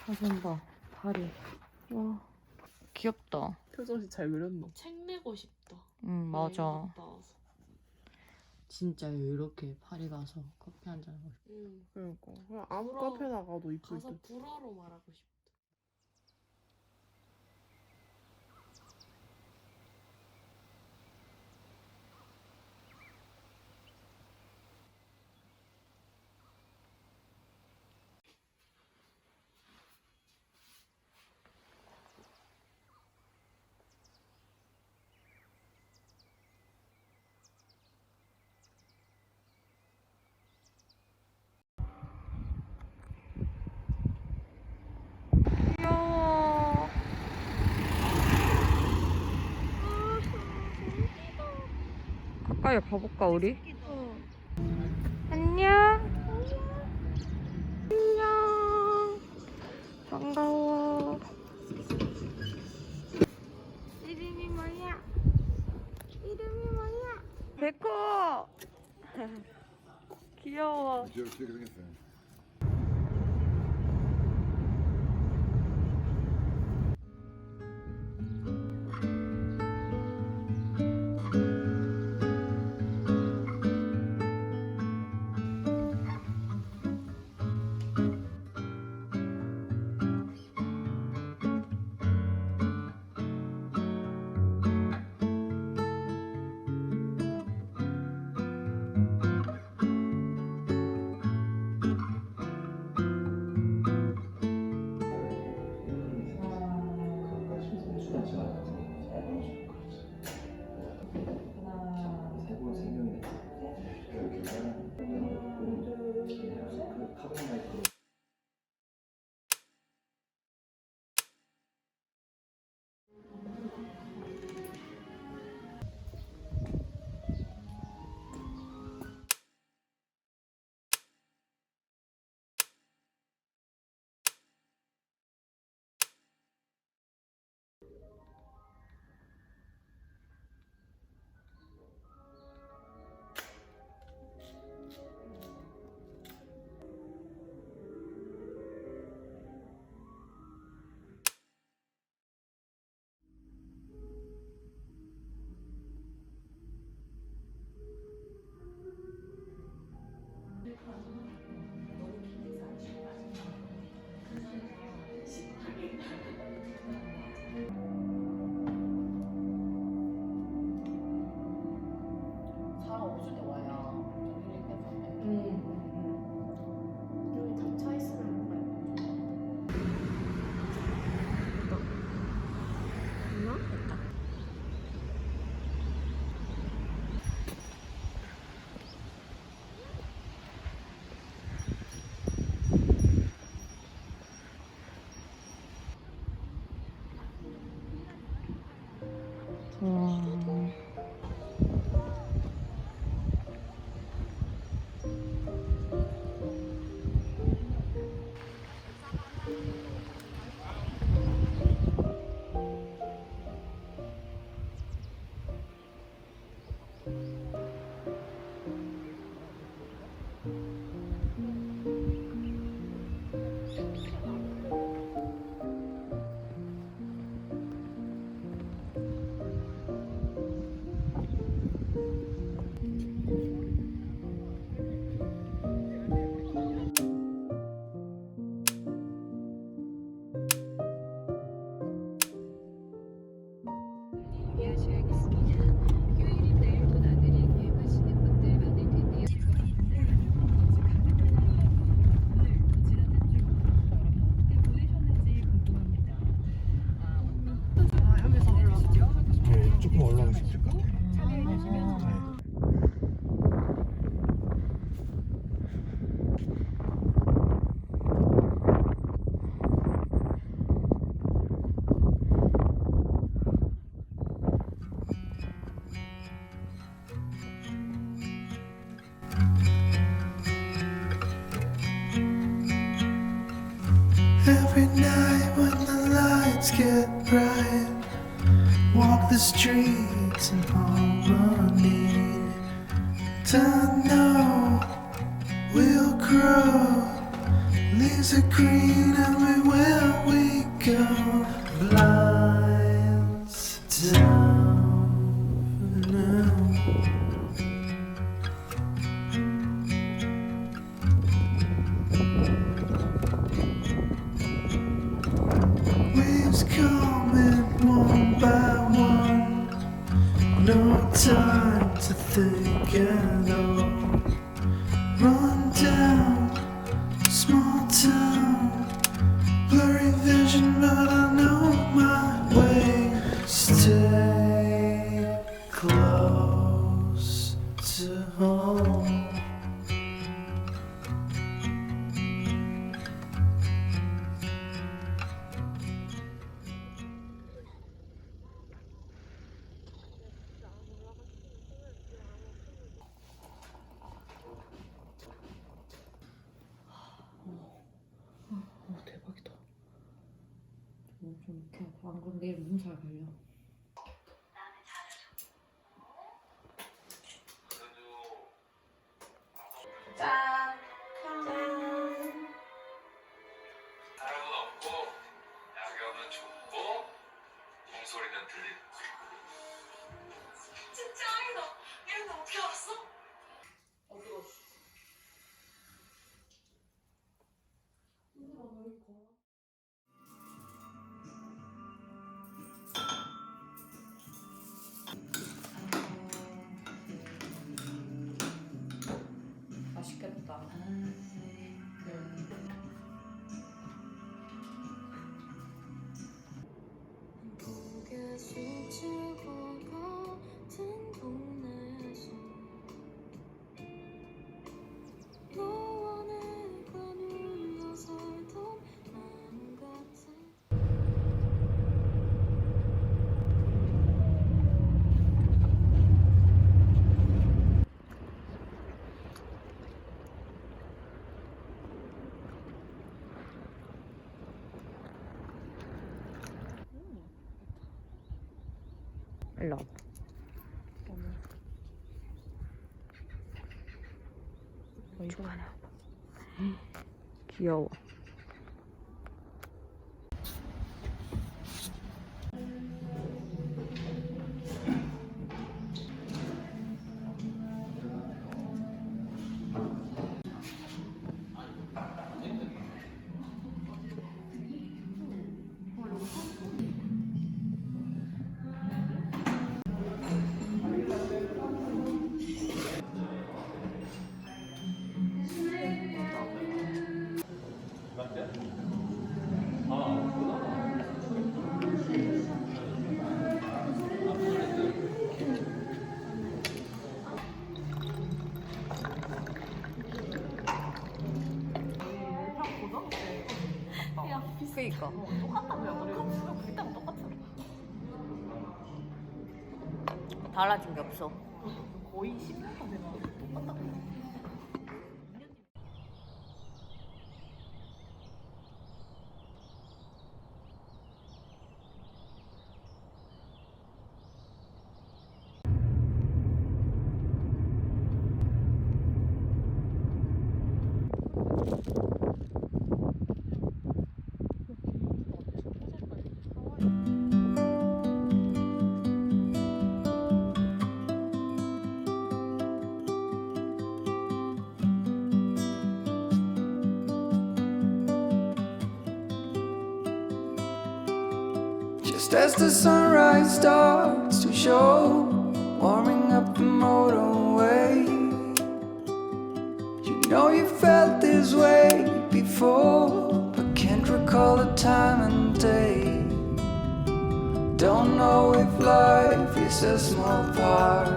사진 봐, 파리. 와, 귀엽다. 표정이 잘 그렸노. 책 내고 싶다. 응, 맞아. 갔다 와서. 진짜 이렇게 파리 가서 커피 한잔 하고 싶어. 그러니까 그냥 아무 불어. 카페 나가도 이쁠 가서 듯. 불어로 말하고 싶다. 귀여워. 가까이 가볼까 우리? 안녕. 안녕. 반가워. 이름이 뭐야? 이름이 뭐야? 백호. 귀여워. 귀엽게 생겼어요. get bright. Walk the streets in harmony. To know we'll grow. Leaves are green everywhere we go. Blinds down now. Waves coming one by one. No time to think at all. Run down, small town. Blurry vision, but I know my way. Stay close to home. 대박이다. 좀 이렇게 하고 안 그럼 내일 몸살 걸려. 사람은 없고 야경은 좋고 종소리는 들리는 진짜 아니다. 이런데 어떻게 알았어? 맛있겠다. 고개 숙이고 같은 동네에서 너와 내가 눌러 살던 마음 같은 일로 와봐. 이거 하나 와봐. 귀여워. 그니까. 달라진 게 없어. 거의 10년 전 되나? 똑같다고. Just as the sunrise starts to show, warming up the motorway. You know you felt this way before, but can't recall the time and day. Don't know if life is a small part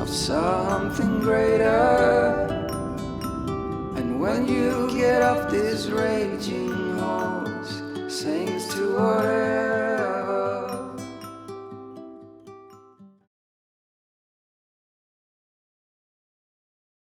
of something greater. And when you get off this raging horse, sings to whatever